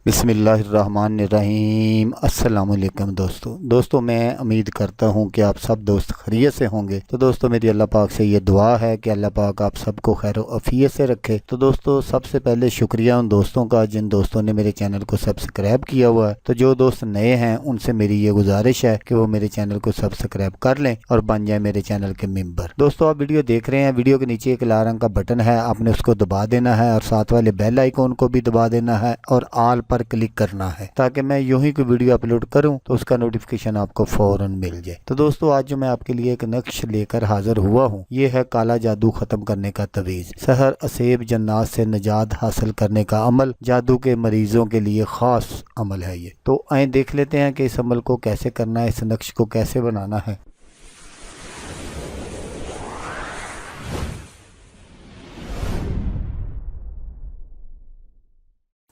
बिस्मिल्लाहिर्रहमानिर्रहीम। अस्सलाम वालेकुम दोस्तों मैं उम्मीद करता हूँ कि आप सब दोस्त खैरियत से होंगे। तो दोस्तों मेरी अल्लाह पाक से ये दुआ है कि अल्लाह पाक आप सबको खैर अफ़ियत से रखे। तो दोस्तों सबसे पहले शुक्रिया उन दोस्तों का जिन दोस्तों ने मेरे चैनल को सब्सक्राइब किया हुआ है। तो जो दोस्त नए हैं उनसे मेरी ये गुजारिश है कि वो मेरे चैनल को सब्सक्राइब कर लें और बन जाए मेरे चैनल के मेंबर। दोस्तों आप वीडियो देख रहे हैं, वीडियो के नीचे एक लाल रंग का बटन है, आपने उसको दबा देना है और साथ वाले बेल आइकॉन को भी दबा देना है और ऑल पर क्लिक करना है ताकि मैं यूं ही कोई वीडियो अपलोड करूं तो उसका नोटिफिकेशन आपको फौरन मिल जाए। तो दोस्तों आज जो मैं आपके लिए एक नक्श लेकर हाजिर हुआ हूं, ये है काला जादू खत्म करने का तवीज़। सहर असेब जन्नात से निजात हासिल करने का अमल जादू के मरीजों के लिए खास अमल है ये। तो आए देख लेते हैं कि इस अमल को कैसे करना है, इस नक्श को कैसे बनाना है।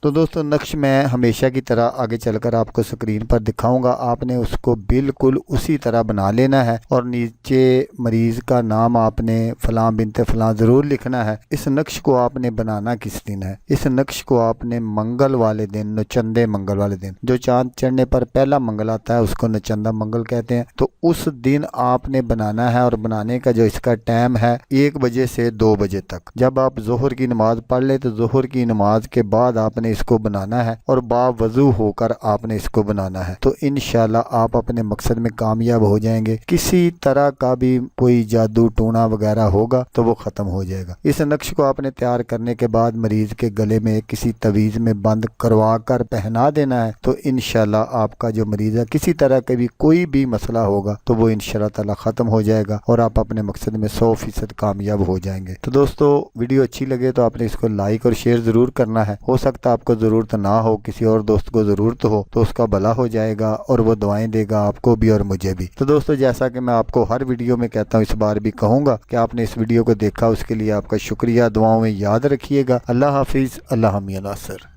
तो दोस्तों नक्श मैं हमेशा की तरह आगे चलकर आपको स्क्रीन पर दिखाऊंगा। आपने उसको बिल्कुल उसी तरह बना लेना है और नीचे मरीज़ का नाम आपने फ़लाँ बिनते फ़लाँ ज़रूर लिखना है। इस नक्श को आपने बनाना किस दिन है? इस नक्श को आपने मंगल वाले दिन, नचंदे मंगल वाले दिन, जो चाँद चढ़ने पर पहला मंगल आता है उसको नचंदा मंगल कहते हैं। तो उस दिन आपने बनाना है और बनाने का जो इसका टाइम है 1 बजे से 2 बजे तक। जब आप ज़ोहर की नमाज़ पढ़ ले तो ज़ोहर की नमाज के बाद आपने इसको बनाना है और बावजू होकर आपने इसको बनाना है। तो इंशाल्लाह आप अपने मकसद में कामयाब हो जाएंगे। किसी तरह का भी कोई जादू टोना वगैरह होगा तो वो ख़त्म हो जाएगा। इस नक्श को आपने तैयार करने के बाद मरीज़ के गले में किसी तवीज़ में बंद करवा कर पहना देना है। तो इंशाल्लाह आपका जो मरीज़ है किसी तरह का भी कोई भी मसला होगा तो वो इंशाल्लाह ताला ख़त्म हो जाएगा और आप अपने मकसद में 100% कामयाब हो जाएंगे। तो दोस्तों वीडियो अच्छी लगे तो आपने इसको लाइक और शेयर ज़रूर करना है। हो सकता है आपको ज़रूरत ना हो, किसी और दोस्त को ज़रूरत हो तो उसका भला हो जाएगा और वो दुआएं देगा आपको भी और मुझे भी। तो दोस्तों जैसा कि मैं आपको हर वीडियो में कहता हूँ इस बार भी कहूँगा कि आपने इस वीडियो को देखा उसके लिए आपका शुक्रिया। दुआओं में याद रखिएगा। अल्लाह हाफिज़। अल्लाह मियां नासिर।